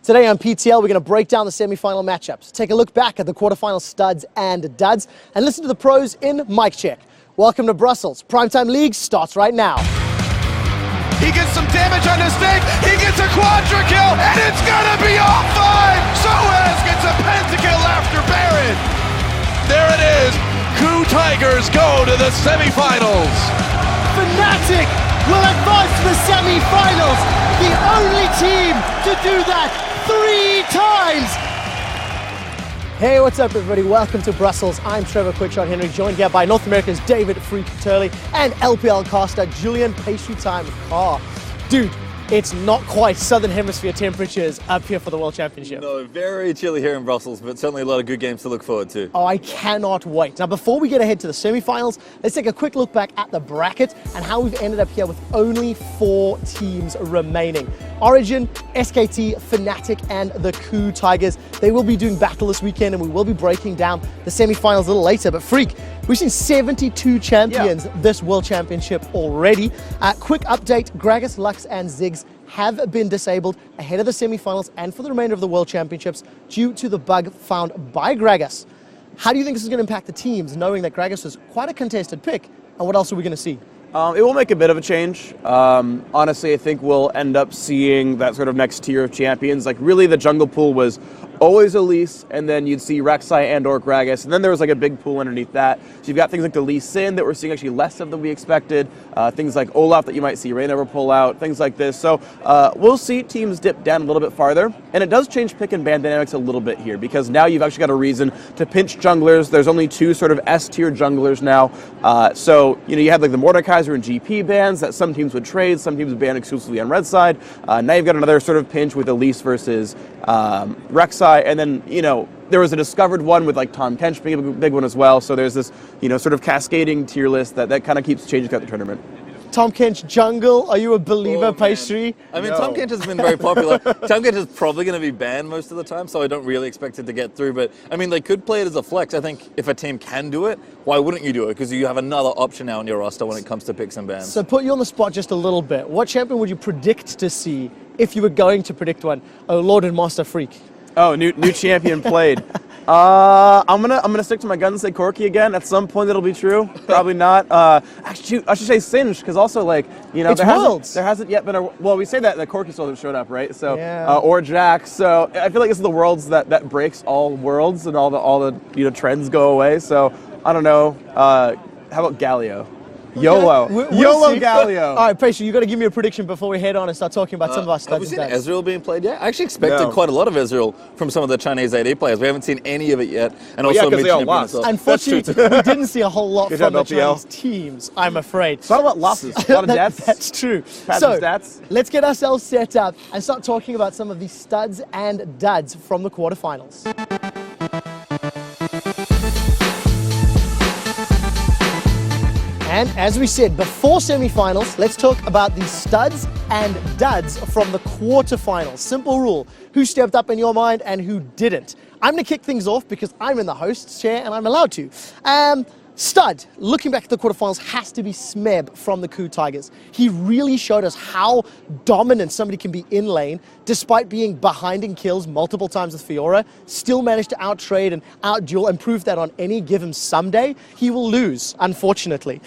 Today on PTL, we're going to break down the semi-final matchups, take a look back at the quarterfinal studs and duds, and listen to the pros in Mic Check. Welcome to Brussels. Primetime League starts right now. He gets some damage on his stake, he gets a quadra kill, and it's gonna be all five! Soaz gets a pentakill after Baron! There it is, Coup Tigers go to the semifinals! Fnatic will advance to the semi-finals, the only team to do that 3 times! Hey, what's up everybody? Welcome to Brussels. I'm Trevor Quickshot Henry, joined here by North America's David Freak Turley and LPL caster Julian Pastry Time Carr. Dude, it's not quite Southern Hemisphere temperatures up here for the World Championship. No, very chilly here in Brussels, but certainly a lot of good games to look forward to. Oh, I cannot wait. Now, before we get ahead to the semi-finals, let's take a quick look back at the bracket and how we've ended up here with only 4 teams remaining. Origin, SKT, Fnatic, and the Coup Tigers. They will be doing battle this weekend, and we will be breaking down the semi-finals a little later. But Freak, we've seen 72 champions this World Championship already. Quick update, Gragas, Lux, and Ziggs have been disabled ahead of the semi-finals and for the remainder of the World Championships due to the bug found by Gragas. How do you think this is going to impact the teams, knowing that Gragas was quite a contested pick? And what else are we going to see? It will make a bit of a change. Honestly, I think we'll end up seeing that sort of next tier of champions. Like, really, the jungle pool was always Elise, and then you'd see Rek'Sai and or Gragas, and then there was like a big pool underneath that. So you've got things like the Lee Sin that we're seeing actually less of than we expected, things like Olaf that you might see Reyna pull out, things like this. So we'll see teams dip down a little bit farther, and it does change pick and ban dynamics a little bit here, because now you've actually got a reason to pinch junglers. There's only 2 sort of S-tier junglers now. So, you know, you had like the Mordekaiser and GP bans that some teams would trade, some teams would ban exclusively on red side. Now you've got another sort of pinch with Elise versus Rek'Sai. And then, you know, there was a discovered one with like Tom Kench being a big one as well. So there's this, you know, sort of cascading tier list that kind of keeps changing throughout the tournament. Tom Kench jungle, are you a believer, Pastry? I mean, Tom Kench has been very popular. Tom Kench is probably going to be banned most of the time, so I don't really expect it to get through. But, I mean, they could play it as a flex. I think if a team can do it, why wouldn't you do it? Because you have another option now on your roster when it comes to picks and bans. So put you on the spot just a little bit. What champion would you predict to see if you were going to predict one? Oh, Lord and Master Freak. Oh, new champion played. I'm gonna stick to my guns and say Corki again. At some point it'll be true. Probably not. Actually, I should say Singe, because also, like, you know, there hasn't yet been a. Well, we say that Corki still hasn't showed up, right? So or Jack. So I feel like this is the worlds that breaks all worlds, and all the you know, trends go away. So I don't know. How about Galio? YOLO. YOLO Galio. All right, Pastry, you got to give me a prediction before we head on and start talking about some of our studs. Have we seen Ezreal being played yet? I actually expected quite a lot of Ezreal from some of the Chinese AD players. We haven't seen any of it yet. And also, because they all lost. Unfortunately, we didn't see a whole lot from the Chinese teams, I'm afraid. It's not a lot of losses, a lot of deaths. That's true. So let's get ourselves set up and start talking about some of the studs and duds from the quarterfinals. And as we said, before semi-finals, let's talk about the studs and duds from the quarterfinals. Simple rule, who stepped up in your mind and who didn't? I'm going to kick things off because I'm in the host's chair and I'm allowed to. Stud, looking back at the quarterfinals, has to be Smeb from the Coup Tigers. He really showed us how dominant somebody can be in lane, despite being behind in kills multiple times with Fiora, still managed to outtrade and outduel and prove that on any given someday, he will lose, unfortunately.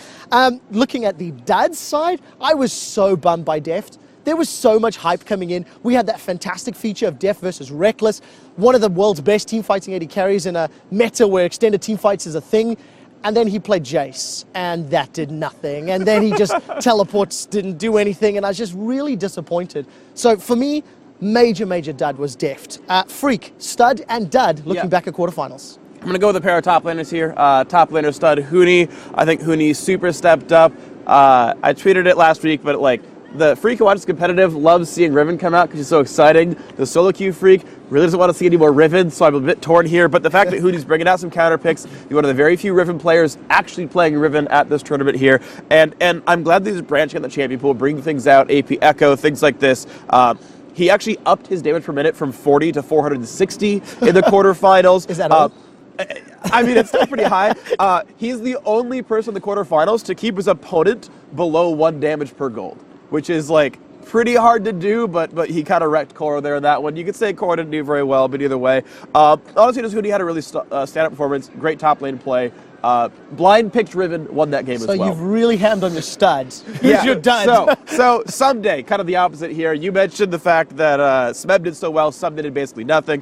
Looking at the duds side, I was so bummed by Deft. There was so much hype coming in. We had that fantastic feature of Deft versus Reckless, one of the world's best team fighting AD carries in a meta where extended team fights is a thing. And then he played Jace, and that did nothing. And then he just teleports, didn't do anything, and I was just really disappointed. So for me, major dud was Deft. Freak, stud and dud looking back at quarterfinals. I'm going to go with a pair of top laners here. Top laner stud, Huni. I think Huni super stepped up. I tweeted it last week, but like, the freak who watches competitive loves seeing Riven come out because he's so exciting. The solo queue freak really doesn't want to see any more Riven, so I'm a bit torn here. But the fact that Huni's bringing out some counter picks, he's one of the very few Riven players actually playing Riven at this tournament here. And I'm glad that he's branching on the champion pool, bringing things out, AP Echo, things like this. He actually upped his damage per minute from 40 to 460 in the quarterfinals. Is that all? I mean, it's still pretty high. He's the only person in the quarterfinals to keep his opponent below 1 damage per gold, which is like pretty hard to do, but he kind of wrecked Koro there in that one. You could say Koro didn't do very well, but either way. Honestly, Nasuhuni had a really stand-up performance, great top lane play. Blind picked Riven, won that game as well. So you've really hammed on your studs. Who's your dud? So someday, kind of the opposite here. You mentioned the fact that Smeb did so well, Sub did basically nothing.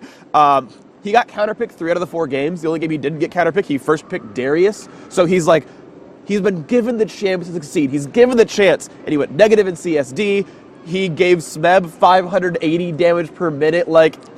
He got counterpicked 3 out of the 4 games. The only game he didn't get counterpicked, he first picked Darius. So he's been given the chance to succeed. He's given the chance, and he went negative in CSD. He gave Smeb 580 damage per minute.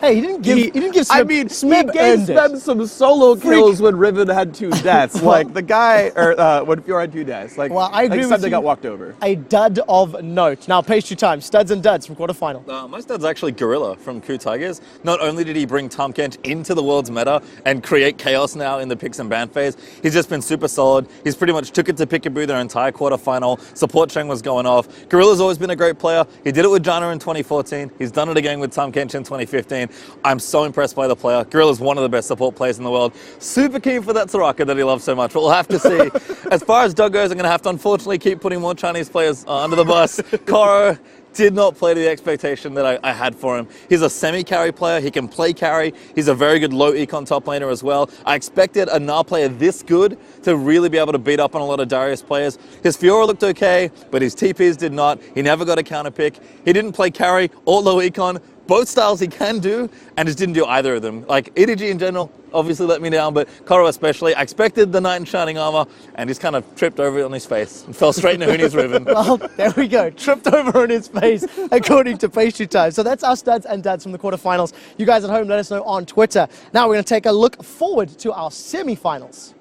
Hey, he didn't give Smeb. I mean, Smeb he gave Smeb some solo kills when Riven had 2 deaths. The guy, or when Fiora had 2 deaths. Well, I agree with Sunday you. got walked over. A dud of note. Now, pastry time. Studs and duds from quarterfinal. My stud's actually Gorilla from Coup Tigers. Not only did he bring Tahm Kench into the world's meta and create chaos now in the picks and ban phase, he's just been super solid. He's pretty much took it to Peekaboo their entire quarterfinal. Support chain was going off. Gorilla's always been a great player. He did it with Janna in 2014. He's done it again with Tahm Kench in 2015. I'm so impressed by the player. Gorilla's one of the best support players in the world. Super keen for that Soraka that he loves so much. But we'll have to see. As far as Doug goes, I'm going to have to unfortunately keep putting more Chinese players under the bus. Koro did not play to the expectation that I had for him. He's a semi-carry player. He can play carry. He's a very good low econ top laner as well. I expected a Gnar player this good to really be able to beat up on a lot of Darius players. His Fiora looked okay, but his TPs did not. He never got a counter pick. He didn't play carry or low econ. Both styles he can do, and just didn't do either of them. EDG in general obviously let me down, but Koro especially. I expected the Knight in Shining Armor, and he's kind of tripped over it on his face and fell straight into Huni's Riven. Well, there we go. Tripped over on his face, according to Pastry Time. So that's our studs and duds from the quarterfinals. You guys at home, let us know on Twitter. Now we're going to take a look forward to our semifinals.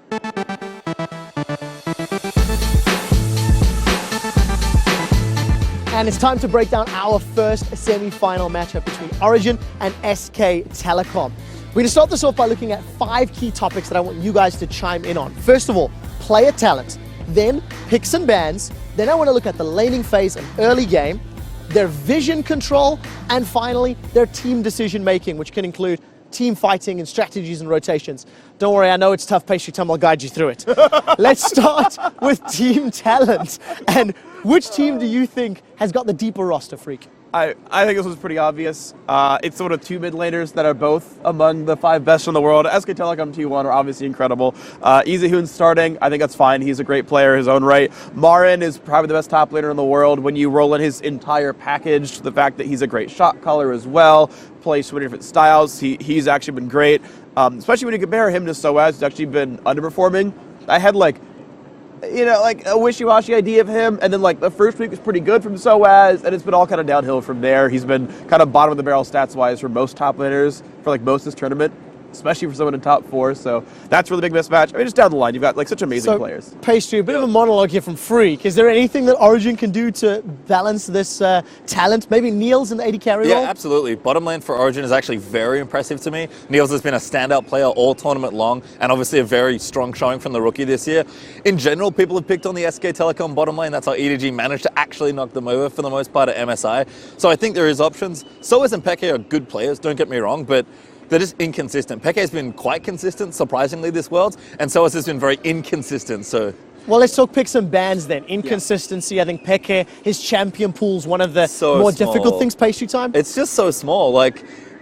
And it's time to break down our first semi-final matchup between Origin and SK Telecom. We're going to start this off by looking at 5 key topics that I want you guys to chime in on. First of all, player talent, then picks and bans, then I want to look at the laning phase and early game, their vision control, and finally, their team decision making, which can include team fighting and strategies and rotations. Don't worry, I know it's tough, Pastry Time, I'll guide you through it. Let's start with team talent. And which team do you think has got the deeper roster, Freak? I think this was pretty obvious. It's sort of 2 mid laners that are both among the 5 best in the world. SK Telecom T1 are obviously incredible. Easyhoon's starting. I think that's fine. He's a great player in his own right. Marin is probably the best top laner in the world when you roll in his entire package. The fact that he's a great shot caller as well, plays so many different styles. He's actually been great, especially when you compare him to Soaz, who's actually been underperforming. I had a wishy-washy idea of him, and then the first week was pretty good from Soaz, and it's been all kind of downhill from there. He's been kind of bottom of the barrel stats-wise for most top laners for most of this tournament, especially for someone in top 4, so that's really big mismatch. I mean, just down the line, you've got such amazing players. Pastry, a bit of a monologue here from Freak. Is there anything that Origin can do to balance this talent? Maybe Niels in the AD carry role? Yeah, absolutely. Bottom lane for Origin is actually very impressive to me. Niels has been a standout player all tournament long, and obviously a very strong showing from the rookie this year. In general, people have picked on the SK Telecom bottom lane. That's how EDG managed to actually knock them over for the most part at MSI. So I think there is options. Soaz and Peke are good players, don't get me wrong, but they're just inconsistent. Peke's been quite consistent, surprisingly, this Worlds, and Soaz has been very inconsistent, so... Well, let's talk picks and bans then. Inconsistency, yeah. I think Peke, his champion pool's one of the more difficult things, Pastry Time. It's just so small.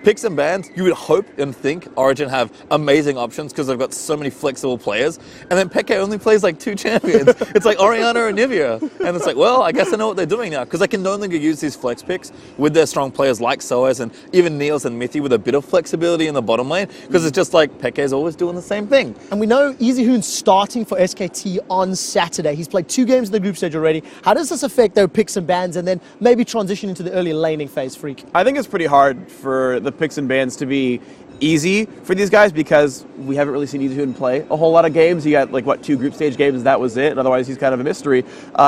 Picks and bans, you would hope and think Origin have amazing options because they've got so many flexible players. And then Peke only plays 2 champions. It's Orianna or Nivea. And it's well, I guess I know what they're doing now because they can no longer use these flex picks with their strong players like Soaz and even Niels and Mithy with a bit of flexibility in the bottom lane because it's just Peke's always doing the same thing. And we know Easyhoon's starting for SKT on Saturday. He's played 2 games in the group stage already. How does this affect their picks and bans and then maybe transition into the early laning phase, Freak? I think it's pretty hard for the picks and bans to be easy for these guys because we haven't really seen Easyhoon play a whole lot of games. He got 2 group stage games, that was it, and otherwise he's kind of a mystery.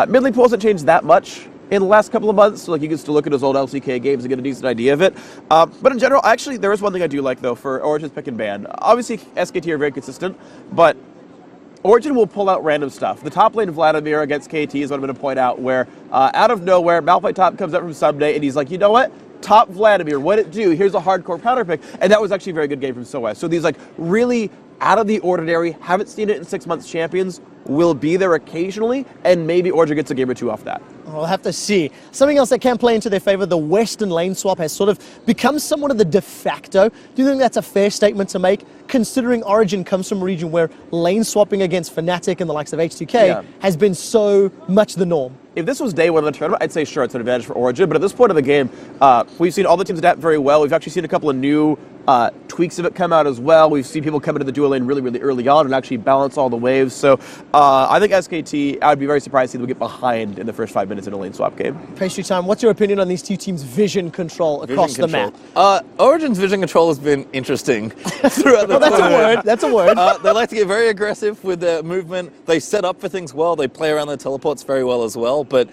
Mid lane pool hasn't changed that much in the last couple of months, so you can still look at his old LCK games and get a decent idea of it. But in general, actually, there is one thing I do like, though, for Origin's pick and ban. Obviously, SKT are very consistent, but Origin will pull out random stuff. The top lane Vladimir against KT is what I'm going to point out, where out of nowhere, Malphite top comes up from Someday, and he's like, you know what? Top Vladimir, what'd it do? Here's a hardcore counter pick. And that was actually a very good game from Soaz. So these really out of the ordinary, haven't seen it in 6 months champions will be there occasionally, and maybe Origin gets a game or two off that. We'll have to see. Something else that can play into their favor, the Western lane swap has sort of become somewhat of the de facto. Do you think that's a fair statement to make, considering Origin comes from a region where lane swapping against Fnatic and the likes of H2K has been so much the norm? If this was day one of the tournament, I'd say sure, it's an advantage for Origin, but at this point of the game, we've seen all the teams adapt very well. We've actually seen a couple of new tweaks of it come out as well. We've seen people come into the duo lane really, really early on and actually balance all the waves. So I think SKT, I would be very surprised to see them get behind in the first 5 minutes in a lane swap game. Pastry time, what's your opinion on these two teams' vision control across the map? Origin's vision control has been interesting throughout the That's a word. That's a word. They like to get very aggressive with their movement. They set up for things well. They play around their teleports very well as well. But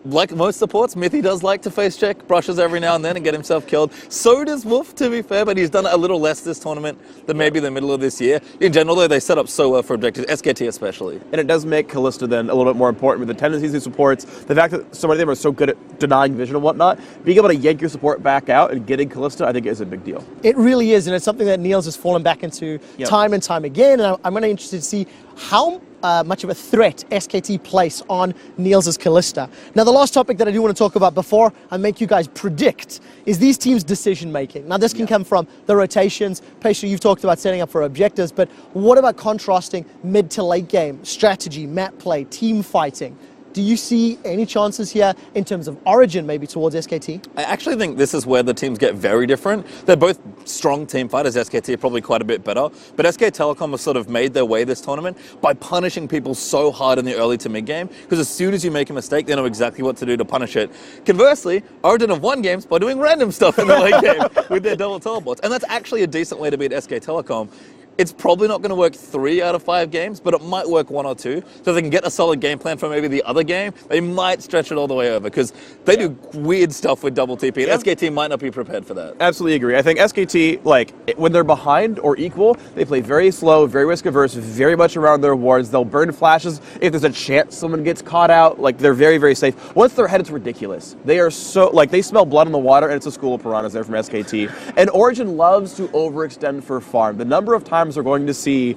like most supports, Mithy does like to face check, brushes every now and then and get himself killed. So does Wolf, to be fair, but he's done it a little less this tournament than maybe the middle of this year. In general, though, they set up so well for objectives, SKT especially. And it does make Kalista then a little bit more important with the tendencies he supports, the fact that so many of them are so good at denying vision and whatnot. Being able to yank your support back out and getting Kalista, I think is a big deal. It really is, and it's something that Niels has fallen back into time and time again, and I'm really interested to see how much of a threat SKT place on Niels' Kalista. Now, the last topic that I do want to talk about before I make you guys predict is these teams' decision making. Now, this can come from the rotations. Pastry, you've talked about setting up for objectives, but what about contrasting mid to late game strategy, map play, team fighting? Do you see any chances here in terms of Origin maybe towards SKT? I actually think this is where the teams get very different. They're both strong team fighters. SKT are probably quite a bit better. But SK Telecom have sort of made their way this tournament by punishing people so hard in the early to mid game, because as soon as you make a mistake, they know exactly what to do to punish it. Conversely, Origin have won games by doing random stuff in the late game with their double teleports. And that's actually a decent way to beat SK Telecom. It's probably not going to work 3 out of 5 games, but it might work 1 or 2. So if they can get a solid game plan for maybe the other game, they might stretch it all the way over, because they do weird stuff with double TP, and SKT might not be prepared for that. Absolutely agree. I think SKT, like, when they're behind or equal, they play very slow, very risk-averse, very much around their wards. They'll burn flashes if there's a chance someone gets caught out. Like, they're very, very safe. Once they're ahead, it's ridiculous. They are so, like, they smell blood in the water, and it's a school of piranhas there from SKT. And Origin loves to overextend for farm. The number of times we're going to see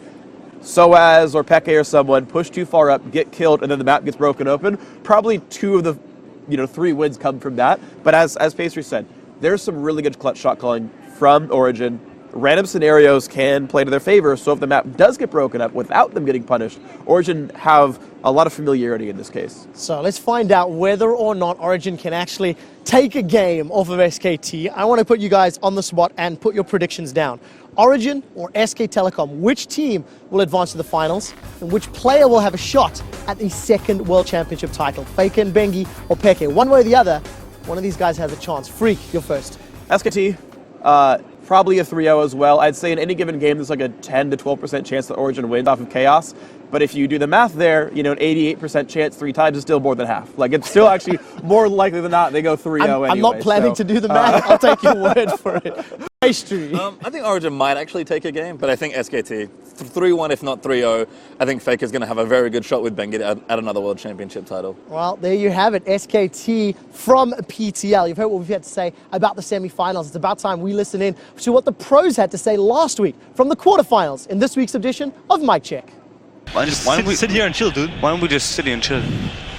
Soaz or Peke or someone push too far up, get killed, and then the map gets broken open. Probably 2 of the 3 wins come from that. But as Pastry said, there's some really good clutch shot calling from Origin. Random scenarios can play to their favor, so if the map does get broken up without them getting punished, Origin have a lot of familiarity in this case. So let's find out whether or not Origin can actually take a game off of SKT. I want to put you guys on the spot and put your predictions down. Origin or SK Telecom, which team will advance to the finals, and which player will have a shot at the 2nd World Championship title? Faker and Bengi or Peke? One way or the other, one of these guys has a chance. Freak, you're first. SKT, probably a 3-0 as well. I'd say in any given game, there's like a 10 to 12% chance that Origin wins off of Chaos. But if you do the math there, an 88% chance 3 times is still more than half. Like, it's still actually more likely than not they go 3-0 anyway. I'm not planning to do the math. I'll take your word for it. Pastry. I think Origin might actually take a game, but I think SKT 3-1, if not 3-0. I think Faker's going to have a very good shot with Bengi at another World Championship title. Well, there you have it. SKT from PTL. You've heard what we've had to say about the semi-finals. It's about time we listen in to what the pros had to say last week from the quarterfinals in this week's edition of Mic Check. Why don't we sit here and chill, dude? Why don't we just sit here and chill?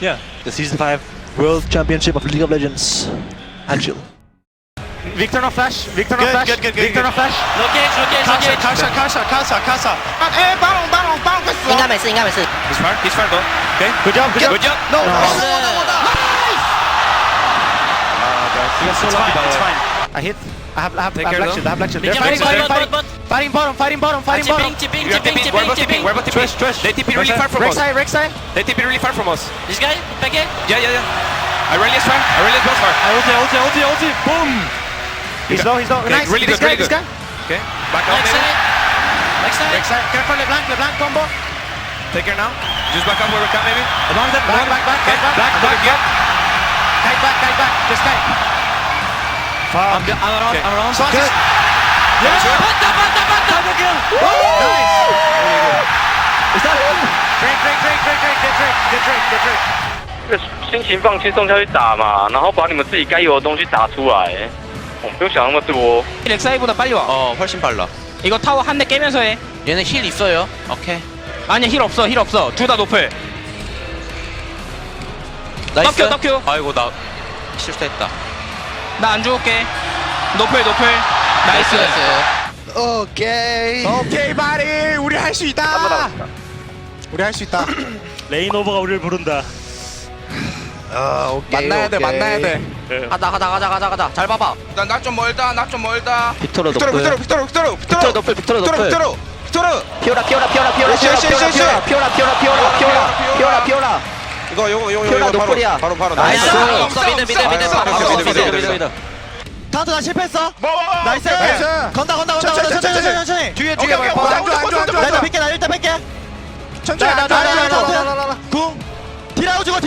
Yeah. The Season 5 World Championship of League of Legends. And chill. Victor no flash. Victor no flash. Good. Victor no flash. No gauge. Casa. Baron. 应该没事。 He's fine though. Okay. Good job. No. It's fine. I hit. I have black shield. They're fighting bottom. Tipping. We're about to trash. They TP really far from us. Rek'Sai. They TP really far from us. This guy, Peke. Yeah. Aurelia's both far. Ulti. Boom. He's low. Okay, Nice. really This good. guy. Okay. Back out maybe. Rek'Sai. Careful, LeBlanc combo. Take care now. Just back up where we can maybe. Back. Back. Kite back. Just kite. I'm around. Good. Yes. Panta kill. Nice. Is that it? Get Drake. 这个心情放轻松下去打嘛，然后把你们自己该有的东西打出来，不用想那么多。 렉사이보다 빨리 와. 훨씬 빨라. 이거 타워 한 대 깨면서 해. 얘네 힐 있어요. 오케이. 아니야 힐 없어 둘 다 노플. 나이스. 덕큐. 아이고 나 실수했다. 나 안 죽을게. 노플. 나이스. 오케이 바리 우리 할 수 있다. 우리 할 수 있다. 레인 오버가 우리를 부른다. 만나야 돼. 가자. 잘 봐봐. 나 좀 멀다. 빅토르 빅토르. 피오라. 이거 노플이야. 바로 나이스. 미드. 카운터 나 실패했어. 나이스. 건다. 천천히. 뒤에 나 일단 뺄게. 나 일단 뺄게. 천천히. 궁. 딜하고 죽어.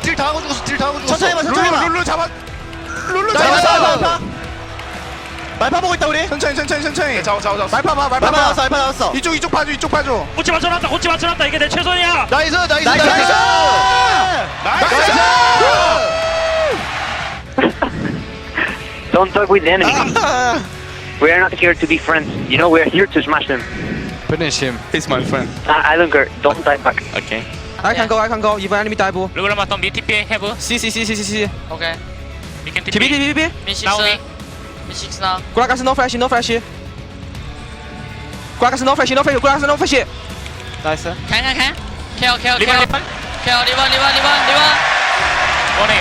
딜 당하고 죽었어. 천천히 해봐. 룰루 잡아. 말파 보고 있다 우리. 천천히. 잡아. 말파 나왔어. 이쪽 봐줘. 꼬치 맞춰놨다. 이게 내 최선이야. 나이스. Don't talk with the enemy. We are not here to be friends. You know, we are here to smash them. Finish him. He's my friend. I don't care. Don't die back. 오케이. I can go. Even enemy dive. Regular bottom, me TP, have. C. Okay. We can TP. TP. Me6. Now we. Me6 now. Gragas no flash. Gragas no flash. Nice. Can. Kill. 리본. 리본. 원해.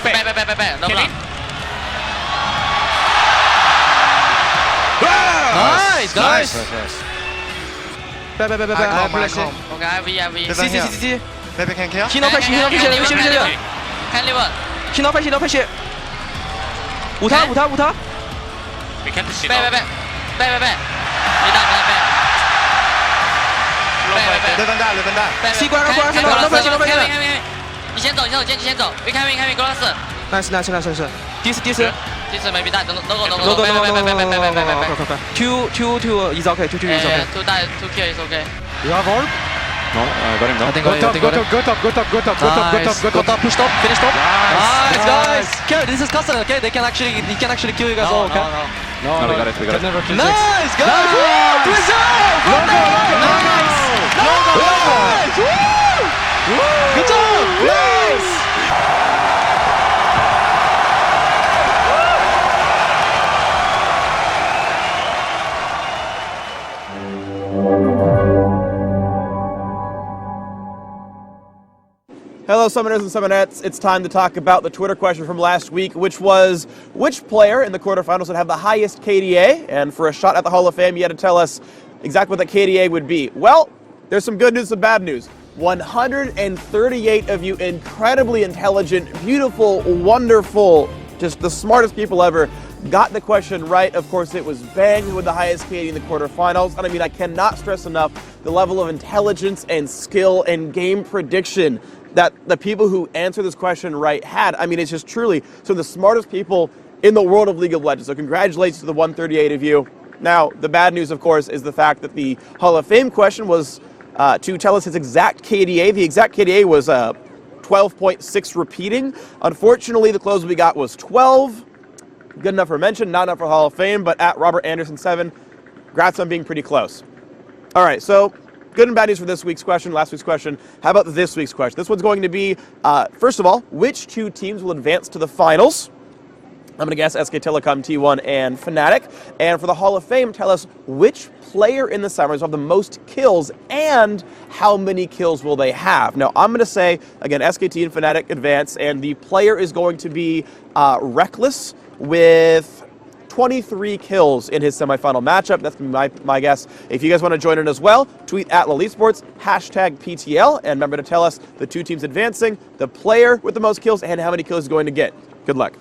백. 너무 Nice. Back. 오케이, IV. C. 베베 캔케야? He no flash. Can 리본. He no flash. 우타. We can't see 백. now. 미다. 레벤다. 백.你先走。We can cross. Nice. This. This maybe that. No. Two is okay. Two is okay. Two die, 2 kill is okay. You have all? No, I got him down. Go top. Push top. Finish top. Nice, guys. Okay, this is custom. Okay, he can actually kill you guys all. Okay. No, we got it. Nice, guys. Woo! Reserve. Nice. Good job. Nice. Hello, Summoners and Summonettes. It's time to talk about the Twitter question from last week, which was, which player in the quarterfinals would have the highest KDA? And for a shot at the Hall of Fame, you had to tell us exactly what that KDA would be. Well, there's some good news, some bad news. 138 of you incredibly intelligent, beautiful, wonderful, just the smartest people ever got the question right. Of course, it was Bang with the highest KD in the quarterfinals. And I mean, I cannot stress enough the level of intelligence and skill and game prediction that the people who answer this question right had. I mean, it's just truly some of the smartest people in the world of League of Legends. So congratulations to the 138 of you. Now, the bad news, of course, is the fact that the Hall of Fame question was to tell us his exact KDA. The exact KDA was 12.6 repeating. Unfortunately, the close we got was 12. Good enough for mention, not enough for Hall of Fame, but at Robert Anderson 7, congrats on being pretty close. All right, so good and bad news for this week's question, last week's question. How about this week's question? This one's going to be, first of all, which two teams will advance to the finals? I'm going to guess SK Telecom, T1, and Fnatic. And for the Hall of Fame, tell us which player in the Summers will have the most kills and how many kills will they have. Now, I'm going to say, again, SKT and Fnatic advance, and the player is going to be Reckless with 23 kills in his semifinal matchup. That's my guess. If you guys want to join in as well, tweet at LoLesports, #PTL, and remember to tell us the two teams advancing, the player with the most kills, and how many kills he's going to get. Good luck.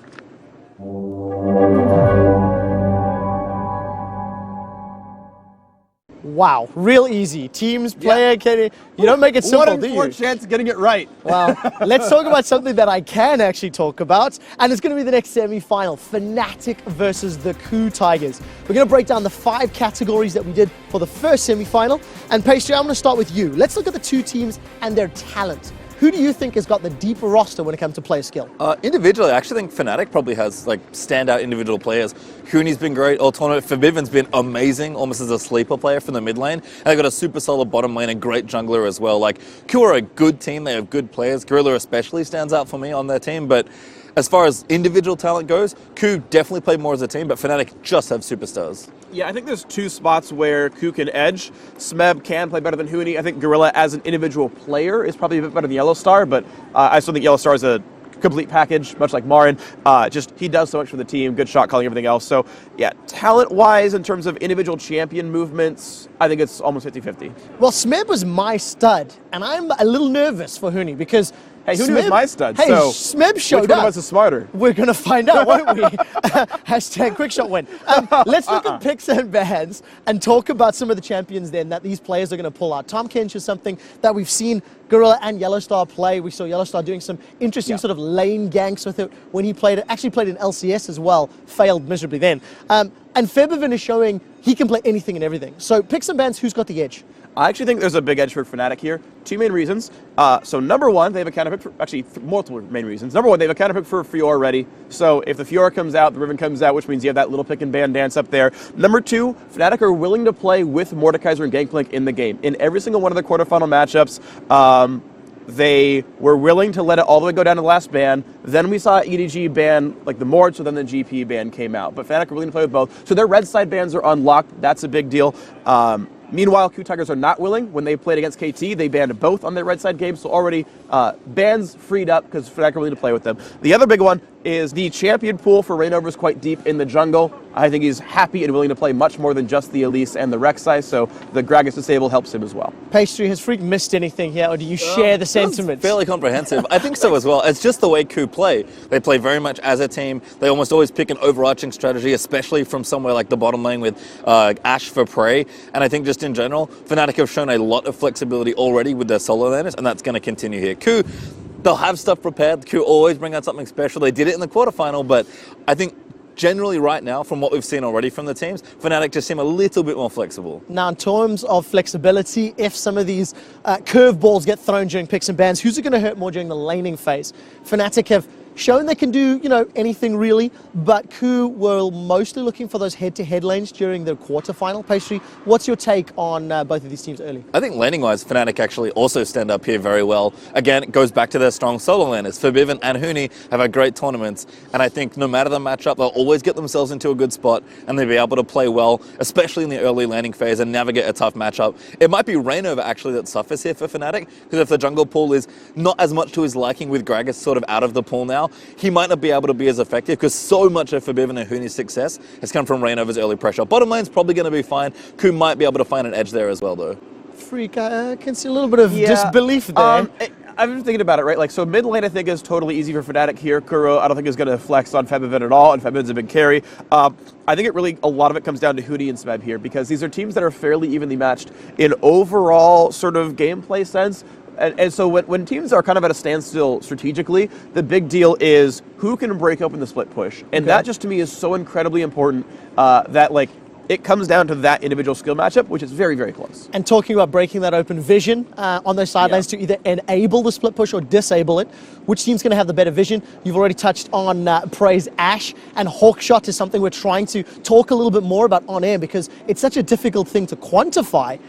Wow, real easy. Teams, player, KD. You don't make it simple, do you? What a chance of getting it right. Wow. Let's talk about something that I can actually talk about, and it's going to be the next semi-final, Fnatic versus the Coup Tigers. We're going to break down the 5 categories that we did for the first semi-final, and Pastry, I'm going to start with you. Let's look at the two teams and their talent. who do you think has got the deeper roster when it comes to player skill? Individually, I actually think Fnatic probably has like standout individual players. Huni's been great all tournament. Forbiven's been amazing, almost as a sleeper player from the mid lane. And they've got a super solid bottom lane and great jungler as well. Like, Q are a good team. They have good players. Gorilla especially stands out for me on their team. But as far as individual talent goes, Q definitely played more as a team, but Fnatic just have superstars. Yeah, I think there's two spots where Q can edge. Smeb can play better than Huni. I think Gorilla as an individual player is probably a bit better than Yellowstar, but I still think Yellowstar is a complete package, much like Marin. Just he does so much for the team, good shot calling, everything else. So yeah, talent-wise, in terms of individual champion movements, I think it's almost 50-50. Well, Smeb was my stud, and I'm a little nervous for Huni because hey, Huni was my stud. Hey, so Smeb showed which up. one of us is smarter? We're going to find out, won't we? Hashtag quickshot win. Let's look at picks and bans and talk about some of the champions then that these players are going to pull out. Tom Kench is something that we've seen Gorilla and Yellowstar play. We saw Yellowstar doing some interesting sort of lane ganks with it when he played it. Actually played in LCS as well. Failed miserably then. And Febiven is showing he can play anything and everything. So picks and bans, who's got the edge? I actually think there's a big edge for Fnatic here. Two main reasons. So number one, they have a counter pick for, actually multiple main reasons. Number one, they have a counter pick for Fiora ready. So if the Fiora comes out, the Riven comes out, which means you have that little pick and ban dance up there. Number two, Fnatic are willing to play with Mordekaiser and Gangplank in the game. In every single one of the quarterfinal matchups, they were willing to let it all the way go down to the last ban. Then we saw EDG ban like the Mord, so then the GP ban came out. But Fnatic are willing to play with both. So their red side bans are unlocked. That's a big deal. Meanwhile, Q Tigers are not willing. When they played against KT, they banned both on their red side games, so already bans freed up because Fnatic are willing to play with them. The other big one is the champion pool for Reignover is quite deep in the jungle. I think he's happy and willing to play much more than just the Elise and the Rek'Sai, so the Gragas disable helps him as well. Pastry, has Freak missed anything here, or do you share the sentiment? Fairly comprehensive. I think so as well. It's just the way Q play. They play very much as a team. They almost always pick an overarching strategy, especially from somewhere like the bottom lane with Ashe for Prey. And I think just in general, Fnatic have shown a lot of flexibility already with their solo laners, and that's going to continue here. Q, they'll have stuff prepared. Q always bring out something special. They did it in the quarterfinal, but I think generally right now, from what we've seen already from the teams, Fnatic just seem a little bit more flexible. Now, in terms of flexibility, if some of these curveballs get thrown during picks and bans, who's it going to hurt more during the laning phase? Fnatic have shown they can do, anything really, but Ku were mostly looking for those head-to-head lanes during the quarterfinal. Pastry, what's your take on both of these teams early? I think laning-wise, Fnatic actually also stand up here very well. Again, it goes back to their strong solo laners. Forbiven and Huni have had great tournaments, and I think no matter the matchup, they'll always get themselves into a good spot, and they'll be able to play well, especially in the early laning phase, and navigate a tough matchup. It might be Reignover actually that suffers here for Fnatic, because if the jungle pool is not as much to his liking with Gragas sort of out of the pool now, he might not be able to be as effective because so much of Forbiven and Huni's success has come from Reignover's early pressure. Bottom lane's probably going to be fine. Ku might be able to find an edge there as well, though. Freak, I can see a little bit of disbelief there. I've been thinking about it, right? Like, so mid lane I think is totally easy for Fnatic here. Kuro, I don't think is going to flex on Febiven at all, and Febiven's a big carry. I think a lot of it comes down to Huni and Smeb here, because these are teams that are fairly evenly matched in overall sort of gameplay sense. And so when teams are kind of at a standstill strategically, the big deal is who can break open the split push. And that just to me is so incredibly important that like it comes down to that individual skill matchup, which is very, very close. And talking about breaking that open vision on those side lanes to either enable the split push or disable it, which team's going to have the better vision? You've already touched on Prey's Ashe, and Hawkshot is something we're trying to talk a little bit more about on air because it's such a difficult thing to quantify.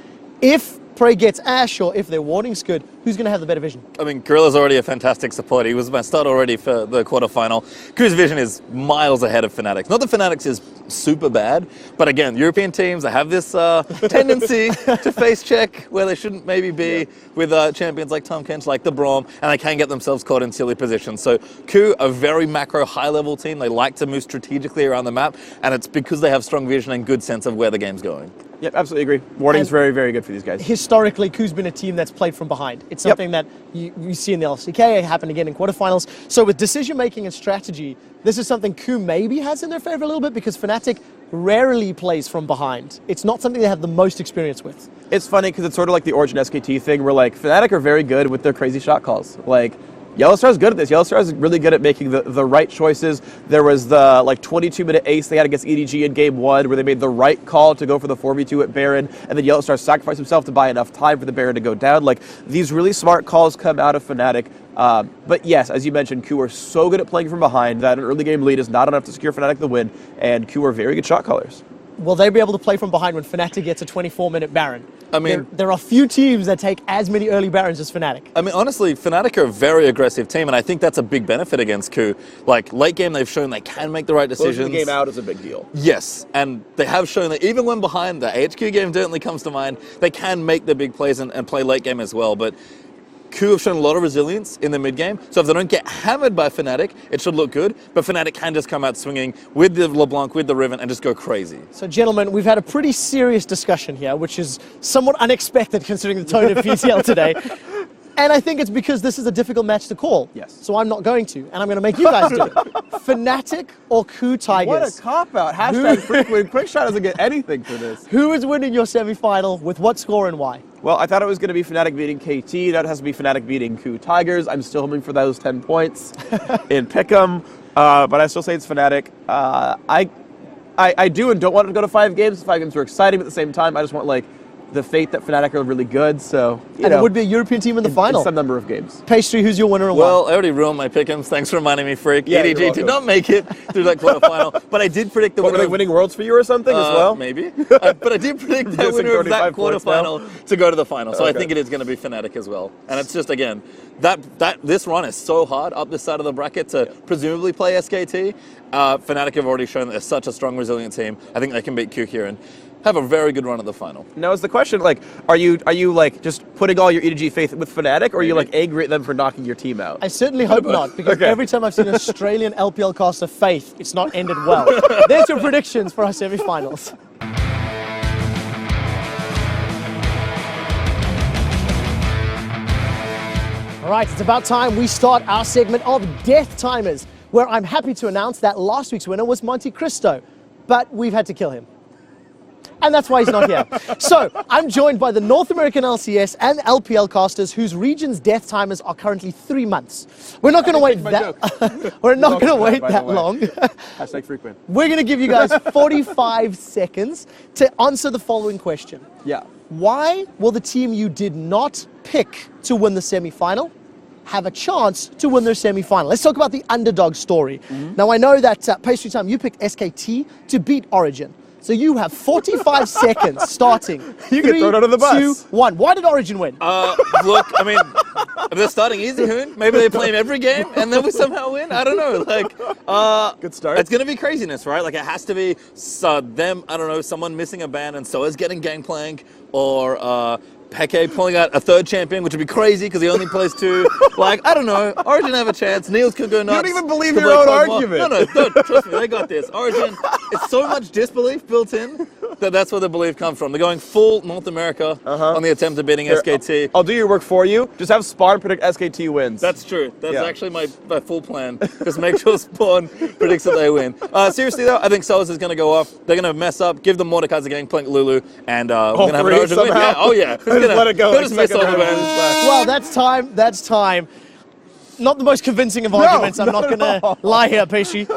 If Prey gets Ashe, or if their warding's good, who's going to have the better vision? I mean, Gorilla's already a fantastic support. He was my start already for the quarterfinal. Ku's vision is miles ahead of Fnatic's. Not that Fnatic's is super bad, but again, European teams, they have this tendency to face check where they shouldn't maybe be with champions like Tom Kench, like the Braum, and they can get themselves caught in silly positions. So Ku, a very macro, high-level team. They like to move strategically around the map, and it's because they have strong vision and good sense of where the game's going. Yep, absolutely agree. Warding's very, very good for these guys. Historically, Ku's been a team that's played from behind. It's something that you see in the LCK, it happened again in quarterfinals. So with decision-making and strategy, this is something Ku maybe has in their favor a little bit because Fnatic rarely plays from behind. It's not something they have the most experience with. It's funny because it's sort of like the Origin SKT thing where like Fnatic are very good with their crazy shot calls. Like Yellowstar's good at this. Yellowstar's really good at making the right choices. There was the 22-minute ace they had against EDG in game 1 where they made the right call to go for the 4v2 at Baron, and then Yellowstar sacrificed himself to buy enough time for the Baron to go down. Like, these really smart calls come out of Fnatic. But yes, as you mentioned, KU are so good at playing from behind that an early game lead is not enough to secure Fnatic the win, and KU are very good shot callers. Will they be able to play from behind when Fnatic gets a 24-minute Baron? I mean, there are few teams that take as many early Barons as Fnatic. I mean, honestly, Fnatic are a very aggressive team, and I think that's a big benefit against KU. Like, late game, they've shown they can make the right decisions. Closing the game out is a big deal. Yes, and they have shown that even when behind, the HQ game certainly comes to mind, they can make the big plays and play late game as well. But KU have shown a lot of resilience in the mid game, so if they don't get hammered by Fnatic, it should look good. But Fnatic can just come out swinging with the LeBlanc, with the Riven, and just go crazy. So, gentlemen, we've had a pretty serious discussion here, which is somewhat unexpected considering the tone of PTL today. And I think it's because this is a difficult match to call. Yes. So I'm not going to, and I'm going to make you guys do it. Fnatic or KU Tigers? What a cop-out. Hashtag frequent. Quickshot doesn't get anything for this. Who is winning your semi-final, with what score and why? Well, I thought it was going to be Fnatic beating KT. That has to be Fnatic beating KU Tigers. I'm still hoping for those 10 points in Pick'em, but I still say it's Fnatic. I do and don't want it to go to 5 games. 5 games are exciting, but at the same time, I just want, like, the fate that Fnatic are really good, so, you know. It would be a European team in the final. In some number of games. Pastry, who's your winner and Well, I already ruined my pick'ems. Thanks for reminding me, Freak. Yeah, EDG did not make it through that quarterfinal, but I did predict the What, winner. were they winning Worlds for you or something as well? Maybe. But I did predict the Missing winner of that 35 points now? quarterfinal to go to the final. So I Okay. think it is going to be Fnatic as well. And it's just, again, this run is so hard up this side of the bracket to presumably play SKT. Fnatic have already shown that they're such a strong, resilient team. I think they can beat KU here and have a very good run at the final. Now is the question, like, are you like just putting all your EDG faith with Fnatic, or are you like angry at them for knocking your team out? I certainly hope not, because Okay. every time I've seen an Australian LPL caster faith, it's not ended well. There's your predictions for our semi-finals. All right, it's about time we start our segment of Death Timers, where I'm happy to announce that last week's winner was Monte Cristo, but we've had to kill him. And that's why he's not here. So, I'm joined by the North American LCS and LPL casters whose region's death timers are currently 3 months. We're not going to wait that We're not going to wait that long. Hashtag frequent. We're going to give you guys 45 seconds to answer the following question. Yeah. Why will the team you did not pick to win the semi-final have a chance to win their semi-final? Let's talk about the underdog story. Now, I know that Pastry Time, you picked SKT to beat Origin. So you have 45 seconds starting. You get thrown under the bus. 3, 2, 1. Why did Origin win? Look, I mean, if they're starting easy, Hoon, maybe they play him every game and then we somehow win. I don't know. Like, good start. It's going to be craziness, right? Like, it has to be them, I don't know, someone missing a ban and so is getting Gangplank, or Peke pulling out a 3rd champion, which would be crazy because he only plays 2. Like, I don't know. Origin have a chance. Niels could go nuts. You don't even believe Could your play own Kog'Maw. argument. No, don't. Trust me, they got this. Origin, it's so much disbelief built in that's where the belief comes from. They're going full North America on the attempt of beating SKT. I'll do your work for you. Just have Spawn predict SKT wins. That's true. That's actually my full plan. Just make sure Spawn predicts that they win. Seriously, though, I think Solus is going to go off. They're going to mess up, give them Mordekaiser Gangplank, Lulu, and we're going to have an Origin win. Yeah, oh, yeah. Just let it go. They'll just miss all the bans. Well, that's time. That's time. Not the most convincing of arguments. I'm not going to lie here, Pastry.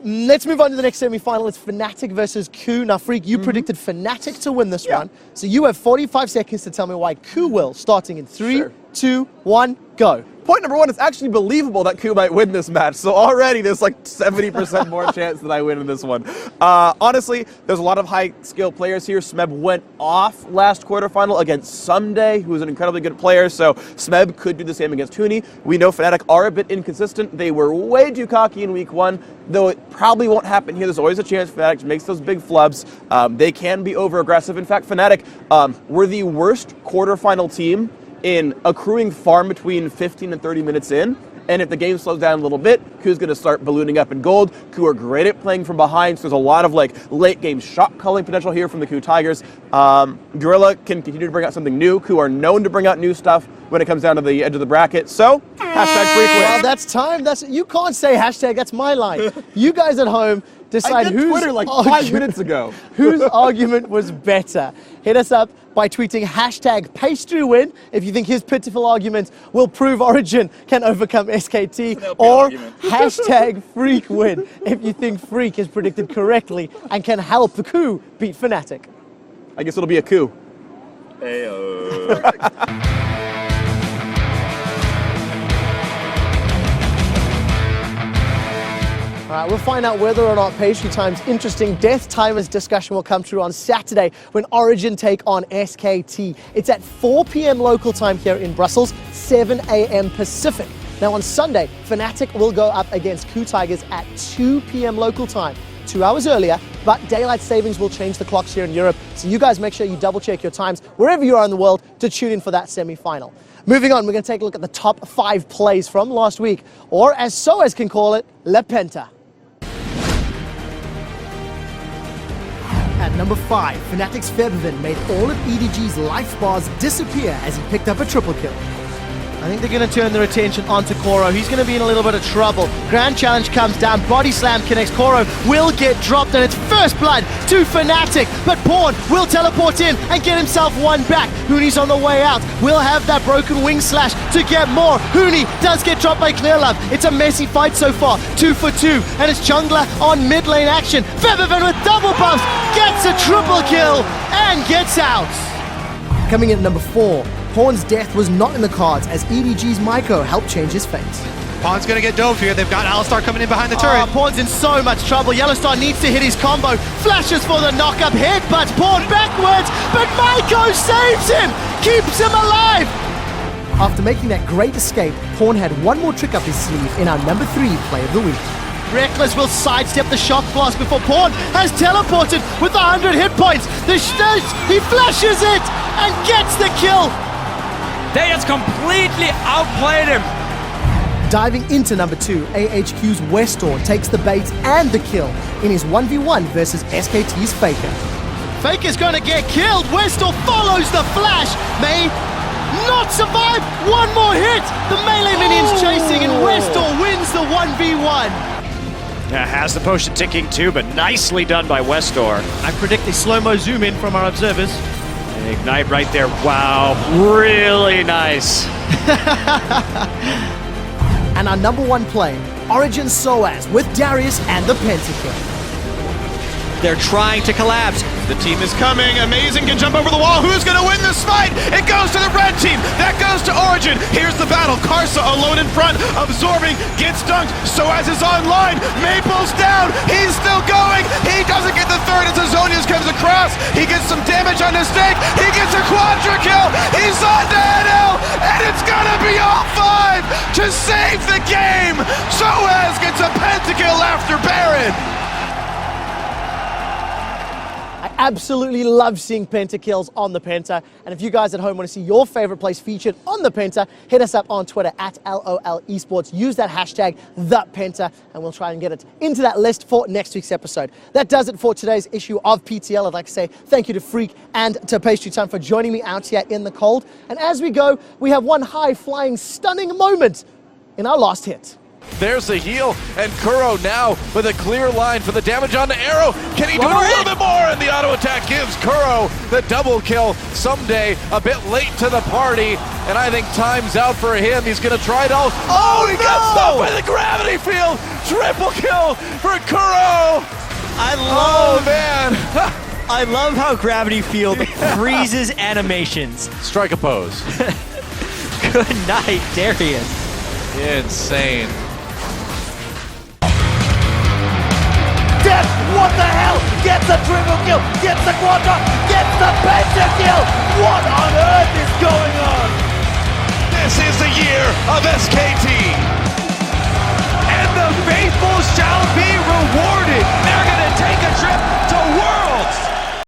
Let's move on to the next semi-final. It's Fnatic versus KU. Now, Freak, you predicted Fnatic to win this one. So you have 45 seconds to tell me why KU will, starting in 3, 2, 1, go. Point number 1, it's actually believable that KU might win this match. So already there's like 70% more chance that I win in this one. Honestly, there's a lot of high-skill players here. Smeb went off last quarterfinal against Someday, who's an incredibly good player. So Smeb could do the same against Huni. We know Fnatic are a bit inconsistent. They were way too cocky in week 1, though it probably won't happen here. There's always a chance Fnatic makes those big flubs. They can be over-aggressive. In fact, Fnatic were the worst quarterfinal team in accruing farm between 15 and 30 minutes in. And if the game slows down a little bit, KU's going to start ballooning up in gold. KU are great at playing from behind, so there's a lot of like late game shot calling potential here from the KU Tigers. Gorilla can continue to bring out something new. KU are known to bring out new stuff when it comes down to the edge of the bracket. So, hashtag frequent. Well, that's time. You can't say hashtag. That's my line. You guys at home, decide I did whose Twitter like 5 minutes ago. whose argument was better. Hit us up by tweeting #Pastrywin if you think his pitiful argument will prove Origin can overcome SKT, or #FreakWin if you think Freak is predicted correctly and can help the coup beat Fnatic. I guess it'll be a coup. Heyo. All right, we'll find out whether or not Pastry Time's interesting Death Timers discussion will come true on Saturday when Origin take on SKT. It's at 4 p.m. local time here in Brussels, 7 a.m. Pacific. Now on Sunday, Fnatic will go up against Coup Tigers at 2 p.m. local time, 2 hours earlier, but daylight savings will change the clocks here in Europe, so you guys make sure you double check your times wherever you are in the world to tune in for that semi-final. Moving on, we're going to take a look at the top 5 plays from last week, or as Soaz can call it, Le Penta. At number 5, Fnatic's Febervin made all of EDG's life bars disappear as he picked up a triple kill. I think they're going to turn their attention onto Koro. He's going to be in a little bit of trouble. Grand Challenge comes down, body slam connects. Koro will get dropped, and it's first blood to Fnatic. But Pawn will teleport in and get himself one back. Hooney's on the way out. Will have that broken wing slash to get more. Hooney does get dropped by Clearlove. It's a messy fight so far. 2 for 2, and it's Jungler on mid lane action. Febervin with double bumps gets a triple kill and gets out. Coming in at number 4. Pawn's death was not in the cards as EDG's Maiko helped change his fate. Pawn's gonna get dove here. They've got Alistar coming in behind the turret. Pawn's in so much trouble. Yellowstar needs to hit his combo. Flashes for the knock-up, headbutts Pawn backwards, but Maiko saves him, keeps him alive. After making that great escape, Pawn had one more trick up his sleeve in our number 3 play of the week. Reckless will sidestep the shock blast before Pawn has teleported with 100 hit points. He flashes it and gets the kill. They just completely outplayed him. Diving into number 2, AHQ's Westor takes the bait and the kill in his 1v1 versus SKT's Faker. Faker's going to get killed. Westor follows the flash. May not survive. One more hit. The melee minions chasing, and Westor wins the 1v1. Yeah, has the potion ticking too, but nicely done by Westor. I predict a slow-mo zoom in from our observers. Ignite right there. Wow, really nice. And our number 1 play, Origin Soaz with Darius and the Pentakill. They're trying to collapse. The team is coming. Amazing can jump over the wall. Who's going to win this fight? It goes to the red team. That goes to Origin. Here's the battle. Karsa alone in front, absorbing, gets dunked. Soaz is online. Maple's down. He's still going. He doesn't get the third as Azonius comes across. He gets some damage on his stake. He gets a quadra kill. He's on to NL, and it's going to be all 5 to save the game. Soaz gets a pentakill after Baron. Absolutely love seeing pentakills on the Penta. And if you guys at home want to see your favorite plays featured on the Penta, hit us up on Twitter at LOL Esports. Use that hashtag #ThePenta, and we'll try and get it into that list for next week's episode. That does it for today's issue of PTL. I'd like to say thank you to Freak and to Pastry Time for joining me out here in the cold. And as we go, we have one high-flying, stunning moment in our last hit. There's the heal, and Kuro now with a clear line for the damage on the arrow. Can he do it a little bit more? And the auto attack gives Kuro the double kill. Someday a bit late to the party, and I think time's out for him. He's going to try it all. Oh, he got stopped by the gravity field. Triple kill for Kuro. Oh, man. I love how Gravity Field freezes animations. Strike a pose. Good night, Darius. Insane. What the hell? Gets a triple kill, gets the quadra, gets the pentakill!